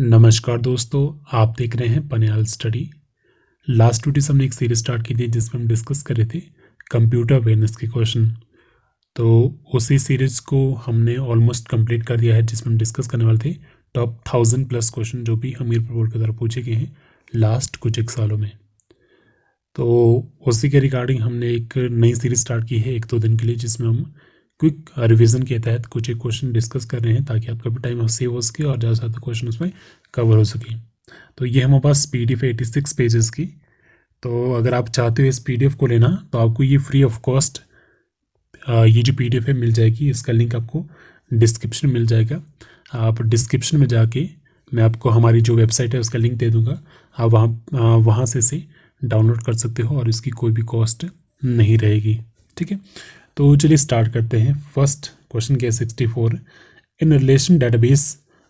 नमस्कार दोस्तों, आप देख रहे हैं पनियाल स्टडी। लास्ट वीडियो से हमने एक सीरीज स्टार्ट की थी जिसमें हम डिस्कस कर रहे थे कंप्यूटर अवेयरनेस के क्वेश्चन। तो उसी सीरीज को हमने ऑलमोस्ट कंप्लीट कर दिया है, जिसमें हम डिस्कस करने वाले थे टॉप 1000+ क्वेश्चन जो भी हमीरपुर बोर्ड के द्वारा पूछे गए हैं लास्ट कुछ एक सालों में। तो उसी के रिगार्डिंग हमने एक नई सीरीज स्टार्ट की है 1-2 दिन के लिए, जिसमें हम क्विक रिवीजन के तहत कुछ एक क्वेश्चन डिस्कस कर रहे हैं ताकि आपका भी टाइम सेव हो सके और ज़्यादा से ज़्यादा क्वेश्चन उसमें कवर हो सके। तो ये हमारे पास PDF है 86 पेजेस की। तो अगर आप चाहते हो इस PDF को लेना तो आपको ये फ्री ऑफ कॉस्ट ये जो PDF है मिल जाएगी। इसका लिंक आपको डिस्क्रिप्शन में मिल जाएगा। आप डिस्क्रिप्शन में जाके मैं आपको हमारी जो वेबसाइट है उसका लिंक दे दूँगा, आप वहाँ से इसे डाउनलोड कर सकते हो और इसकी कोई भी कॉस्ट नहीं रहेगी। ठीक है, तो चलिए स्टार्ट करते हैं। फर्स्ट क्वेश्चन क्या है 64, in relation database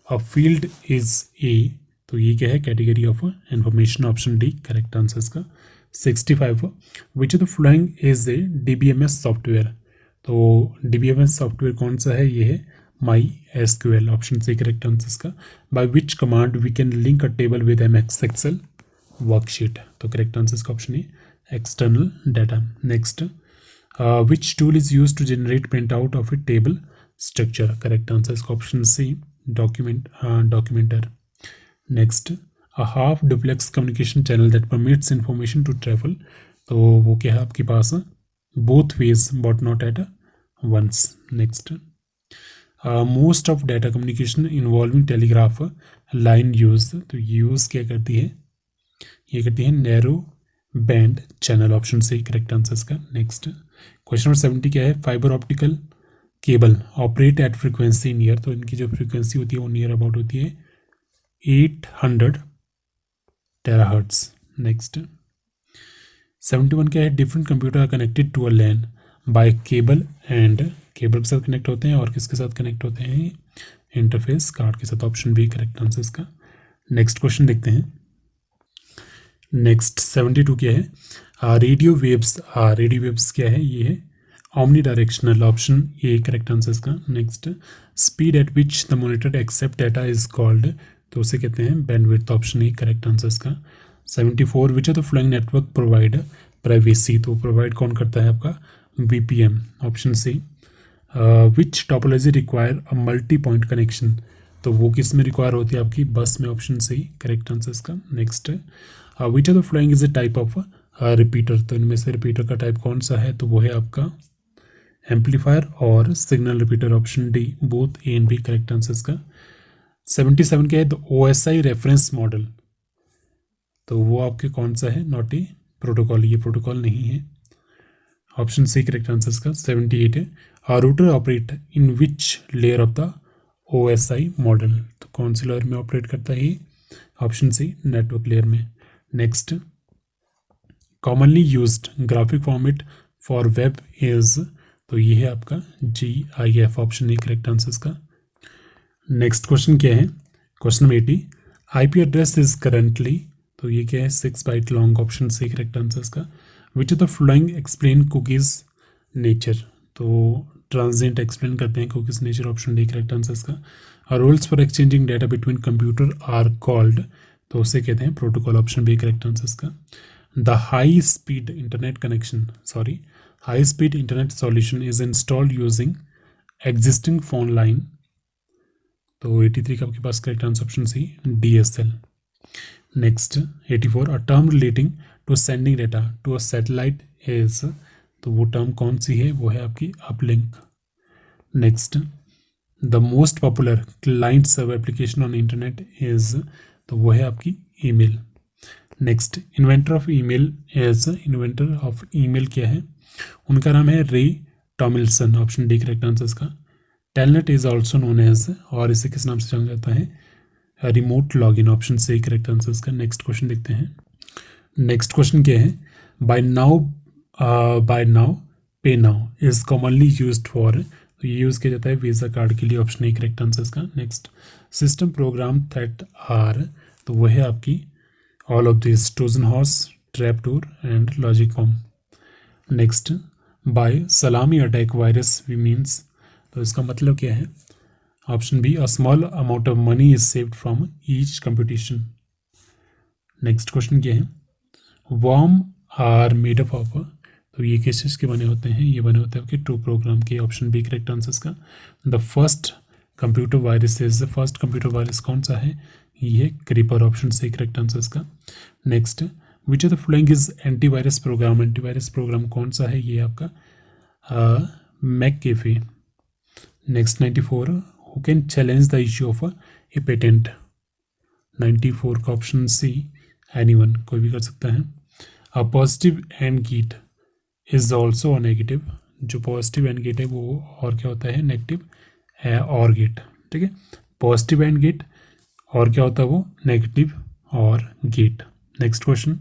a field is ए। तो ये क्या है, category of information, option D correct answer इसका। 65, which of the following is a DBMS software. तो DBMS सॉफ्टवेयर कौन सा है, ये है MySQL, option C correct answer इसका। By which command we can link a table with MS Excel worksheet. तो correct answer इसका option A external data. Next, which tool is used to generate printout of a table structure? Correct answer is option C, documenter. Next, a half duplex communication channel that permits information to travel. तो वो क्या है आपके पास, both ways but not at once. Next, most of data communication involving telegraph line use. तो use क्या करती है, ये करती है नैरो बैंड चैनल, ऑप्शन से करेक्ट आंसर इसका। नेक्स्ट, क्वेश्चन नंबर 70 क्या है, fibre optical cable operate at frequency near. तो इनकी जो फ्रीक्वेंसी होती है वो नियर अबाउट होती है 800 टेराहर्ट्ज। नेक्स्ट, 71 क्या है, different computer are connected to a LAN by cable and, cable के साथ कनेक्ट होते हैं और किसके साथ कनेक्ट होते हैं, इंटरफेस कार्ड के साथ, ऑप्शन बी करेक्ट आंसर इसका। नेक्स्ट क्वेश्चन देखते हैं। नेक्स्ट 72 क्या है, रेडियो वेव्स क्या है, ये है omni directional, option A correct answer इसका। Next, speed at which the monitor accept data is called. तो उसे कहते हैं bandwidth, option A correct answer इसका। 74, which of the following network provide privacy. तो प्रोवाइड कौन करता है आपका, BPM, option C. Which topology require a multi point connection. तो वो किस में रिक्वायर होती है आपकी, बस में, ऑप्शन सी करेक्ट आंसर इसका। Next, which of the following is a type of repeater. तो इनमें से रिपीटर का टाइप कौन सा है, तो वो है आपका एम्पलीफायर और signal repeater, option D both A and B correct answer इसका। 77 क्या है, द OSI रेफरेंस मॉडल। तो वो आपके कौन सा है, नॉट ए प्रोटोकॉल, ये प्रोटोकॉल नहीं है, ऑप्शन सी करेक्ट आंसर इसका। 78 है, router operate in which layer of the OSI model. तो कौन सी लेयर में ऑपरेट करता है, ऑप्शन सी नेटवर्क लेयर में। Next, commonly used graphic format for web is. तो ये है आपका GIF, option A correct answer इसका। नेक्स्ट क्वेश्चन क्या है, question number 80, IP address is currently. तो ये क्या है, 6 byte long, option C correct answer इसका। Which of the following explain cookies nature. तो ट्रांजिएंट एक्सप्लेन करते हैं cookies nature, option D correct answer इसका। Rules for exchanging data between computer are called. तो उसे कहते हैं protocol, option B correct answer इसका। The high-speed internet solution is installed using existing phone line. तो 83 का आपके पास correct answer option C DSL। Next 84, a term relating to sending data to a satellite is। तो वो term कौन सी है, वो है आपकी uplink. Next, the most popular client server application on internet is। तो वो है आपकी email. Next, inventor of email क्या है, उनका नाम है Ray Tomlinson, option D correct answer इसका। Telnet is also known as, और इसे किस नाम से जाना जाता है, remote login, option C correct answer इसका। नेक्स्ट क्वेश्चन देखते हैं। नेक्स्ट क्वेश्चन क्या है, buy now pay now is commonly used for. तो ये यूज किया जाता है वीजा कार्ड के लिए, ऑप्शन ए करेक्ट आंसर इसका। Next, system program that are. तो वो है आपकी all of these, Trojan horse, trapdoor and logic bomb. Next, by salami attack virus we means। तो इसका मतलब क्या है, option B, a small amount of money is saved from each competition. Next question क्या है, worm are made up of, तो ये किस चीज़ के बने होते हैं, ये बने होते हैं आपके टू प्रोग्राम के। ऑप्शन बी करेक्ट आंसर इसका। The first computer virus is, first computer virus कौन सा है, ये creeper, option C correct answer इसका। Next, which of the following is antivirus program, antivirus program कौन सा है, ये आपका McAfee. Next 94, who can challenge the issue of a patent, 94 का ऑप्शन सी, एनीवन, कोई भी कर सकता है। A positive and gate is also a negative, जो पॉजिटिव एंड गेट है वो और क्या होता है, नेगेटिव और गेट, ठीक है। पॉजिटिव एंड गेट और क्या होता है वो, नेगेटिव और gate. Next question,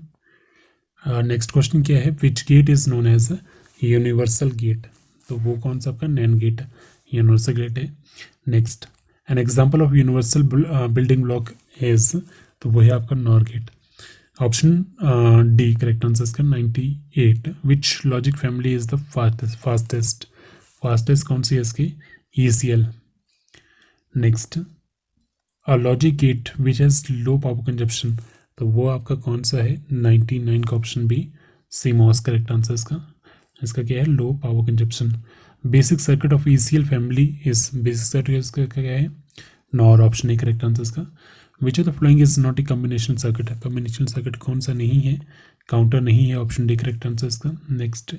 next question क्या है, which gate is known as universal gate, तो वो कौन सा आपका नैन गेट, यूनिवर्सल गेट है। Next, an example of universal building block is, तो वो है आपका NOR gate, option D correct answer इसका। 98, which logic family is the fastest, fastest कौन सी है इसकी, ECL। Next, a logic gate which has low power consumption, तो वो आपका कौन सा है, 99 का option B, CMOS correct answer इसका। इसका क्या है, low power consumption. Basic circuit of ECL family is, basic circuit इसका क्या है, NOR, option A correct answer इसका। Which of the following is not a combination circuit, combination circuit कौन सा नहीं है, काउंटर नहीं है, ऑप्शन डी करेक्ट आंसर इसका। Next,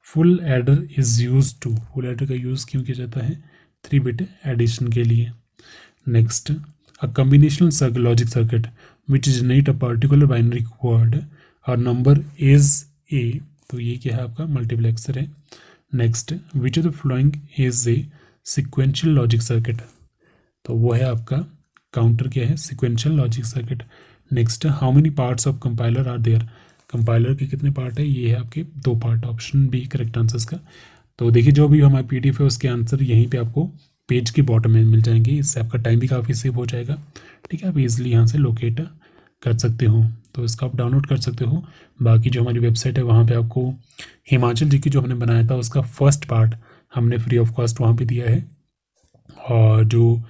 full adder is use to, full adder का यूज क्यों किया जाता है, 3 बिट एडिशन के लिए। Next, a combinational logic circuit which generate a particular binary word और नंबर इज ए, तो ये क्या है आपका मल्टीप्लेक्सर है। Next, which of the following is a sequential logic circuit, तो वो है आपका काउंटर, क्या है, sequential logic circuit. Next, how many parts of compiler are there, compiler के कितने पार्ट है, ये है आपके 2 part, option B correct answer इसका। तो देखिए जो भी हमारा PDF है उसके आंसर यहीं पे आपको पेज के बॉटम में मिल जाएंगे, इससे आपका टाइम भी काफ़ी सेव हो जाएगा, ठीक है। आप इजीली यहाँ से लोकेट कर सकते हो, तो इसका आप डाउनलोड कर सकते हो। बाकी जो हमारी वेबसाइट है वहाँ पे आपको हिमाचल जी की जो हमने बनाया था उसका फर्स्ट पार्ट हमने फ्री ऑफ कॉस्ट वहाँ पे दिया है, और जो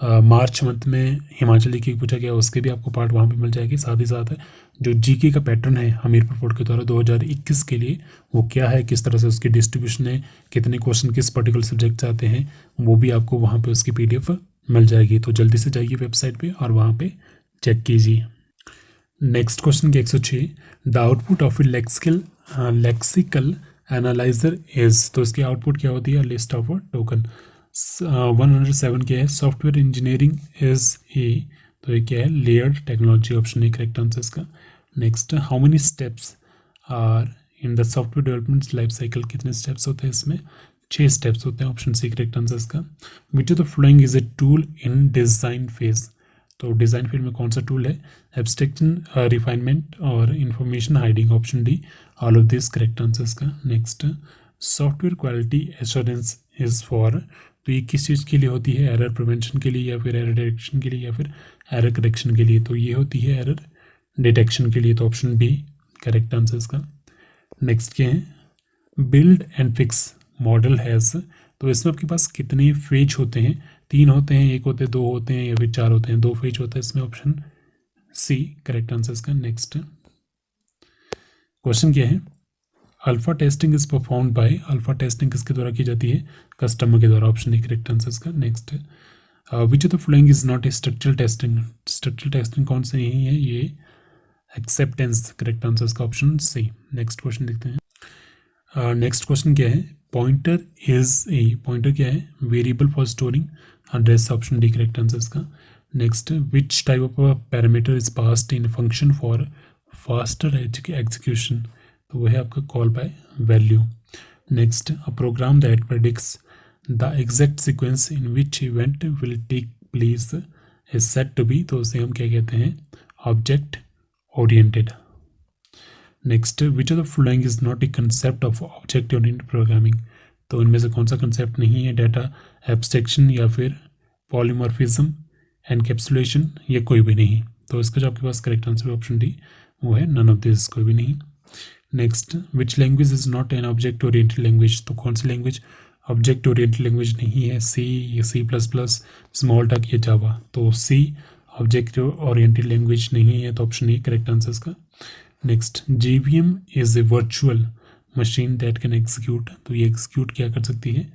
मार्च मंथ में हिमाचल जी की पूछा गया उसके भी आपको पार्ट वहाँ पे मिल जाएगी। साथ ही साथ जो GK का पैटर्न है हमीरपुर बोर्ड के द्वारा 2021 के लिए, वो क्या है, किस तरह से उसकी डिस्ट्रीब्यूशन है, कितने क्वेश्चन किस पर्टिकुलर सब्जेक्ट से आते हैं, वो भी आपको वहाँ पे उसकी PDF मिल जाएगी। तो जल्दी से जाइए वेबसाइट पे और वहाँ पे चेक कीजिए। नेक्स्ट क्वेश्चन के 106, the output of A lexical analyser is, तो इसकी आउटपुट क्या होती है, लिस्ट ऑफ टोकन। 107 क्या है, सॉफ्टवेयर इंजीनियरिंग इज ए, तो ये क्या है, layered technology, option A correct answer इसका। Next, how many steps are in the software development life cycle, कितने स्टेप्स होते हैं इसमें, 6 स्टेप्स होते हैं, ऑप्शन सी करेक्ट आंसर इसका। Which of the following is a tool in design phase, तो design field में कौन सा टूल है, एब्स्ट्रैक्शन, रिफाइनमेंट और information hiding, option D, all of this correct answer इसका। Next, software quality assurance is for, तो ये किस चीज़ के लिए होती है, एरर प्रिवेंशन के लिए या फिर एरर डिटेक्शन के लिए या फिर एरर करेक्शन के लिए, तो ये होती है एरर डिटेक्शन के लिए, तो ऑप्शन बी करेक्ट आंसर इसका। नेक्स्ट क्या है, build and fix model has, तो इसमें आपके पास कितने फेज होते हैं, 3 होते हैं, 1 होते हैं, 2 होते हैं या फिर 4 होते हैं, 2 फेज होता है इसमें, ऑप्शन सी करेक्ट आंसर इसका। नेक्स्ट क्वेश्चन क्या है, alpha testing is perform by, alpha testing किसके द्वारा की जाती है, कस्टमर के द्वारा, ऑप्शन डी करेक्ट आंसर इसका। Next, which of the following is not A structural testing, structural testing कौन से नहीं है, ये एक्सेप्टेंस करेक्ट आंसर इसका, ऑप्शन सी। नेक्स्ट क्वेश्चन देखते हैं। नेक्स्ट क्वेश्चन क्या है, पॉइंटर इज ए, पॉइंटर क्या है, variable for storing address, option D correct answer इसका। Next, which type of parameter is passed in function for faster execution, तो वो है आपका call by value. Next, a program that predicts the exact sequence in which event will take place is set to be, तो उसे हम क्या कहते हैं, object oriented. Next, which of the following is not a concept of object oriented programming, तो इनमें से कौन सा कंसेप्ट नहीं है, डाटा एब्स्ट्रैक्शन या फिर पॉलीमॉर्फिज्म, एनकैप्सुलेशन, ये कोई भी नहीं, तो इसका जो आपके पास करेक्ट आंसर है ऑप्शन डी, वो है नन ऑफ दिस, कोई भी नहीं। Next, which language is not an object oriented language, तो कौन सी लैंग्वेज ऑब्जेक्ट ओरिएंटेड लैंग्वेज नहीं है, सी, C++, स्मॉल टॉक या जावा। तो सी ऑब्जेक्ट ओरिएंटेड लैंग्वेज नहीं है, तो ऑप्शन ए करेक्ट आंसर इसका। Next, JVM is a virtual machine that can execute, तो ये एग्जीक्यूट क्या कर सकती है?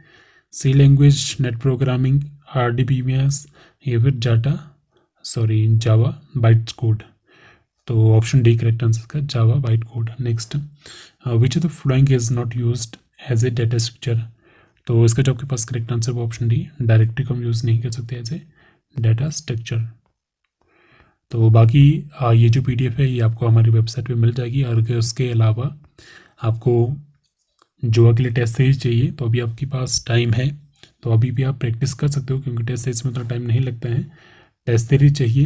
C language, net programming, RDBMS या फिर जावा बाइट कोड। तो ऑप्शन डी करेक्ट आंसर का Java byte code. Next, which of the following is not used as a data structure, तो इसका जो आपके पास करेक्ट आंसर वो ऑप्शन डी, डायरेक्टरी को हम यूज़ नहीं कर सकते एज ए डाटा स्ट्रक्चर। तो बाकी ये जो PDF है ये आपको हमारी वेबसाइट पे मिल जाएगी। और अगर उसके अलावा आपको जोआ के लिए टेस्ट सीरीज चाहिए तो अभी आपके पास टाइम है, तो अभी भी आप प्रैक्टिस कर सकते हो, क्योंकि टेस्ट सीरीज में उतना टाइम नहीं लगता है। टेस्ट सीरीज चाहिए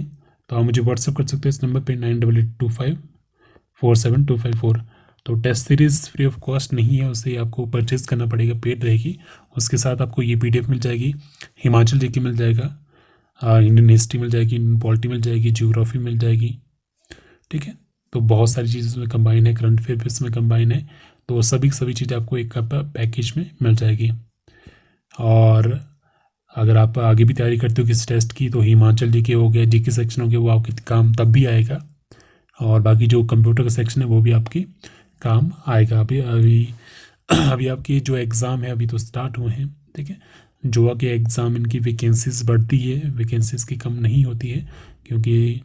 तो आप मुझे व्हाट्सअप कर सकते हो इस नंबर पे 9882547254। तो test series free of cost नहीं है, उसे आपको परचेज़ करना पड़ेगा, पेड रहेगी। उसके साथ आपको ये PDF मिल जाएगी, हिमाचल जीके मिल जाएगा, इंडियन हिस्ट्री मिल जाएगी, इंडियन पॉलिटी मिल जाएगी, ज्योग्राफी मिल जाएगी, ठीक है। तो बहुत सारी चीज़ें इसमें कंबाइन है, करंट अफेयर्स में कंबाइन है, तो सभी चीज़ें आपको एक पैकेज में मिल जाएगी। और अगर आप आगे भी तैयारी करते हो किसी टेस्ट की, तो हिमाचल जीके हो गया, जीके सेक्शन हो गया, वो आपके काम तब भी आएगा। और बाकी जो कंप्यूटर का सेक्शन है वो भी आपके काम आएगा। अभी आपकी जो एग्ज़ाम है अभी तो स्टार्ट हुए हैं, ठीक है। जोआ के एग्ज़ाम इनकी वैकेंसीज बढ़ती है, वैकेंसीज की कम नहीं होती है, क्योंकि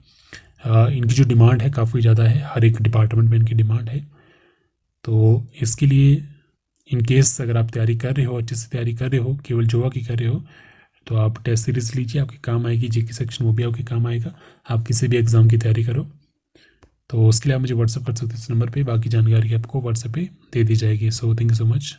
इनकी जो डिमांड है काफ़ी ज़्यादा है, हर एक डिपार्टमेंट में इनकी डिमांड है। तो इसके लिए इन केस अगर आप तैयारी कर रहे हो, अच्छे से तैयारी कर रहे हो, केवल जोआ की कर रहे हो, तो आप टेस्ट सीरीज लीजिए, आपके काम आएगी। जीके सेक्शन वो भी आपके काम आएगा, आप किसी भी एग्ज़ाम की तैयारी करो। तो उसके लिए आप मुझे व्हाट्सअप कर सकते हो इस नंबर पे, बाकी जानकारी आपको व्हाट्सएप पे दे दी जाएगी। So thank you so much.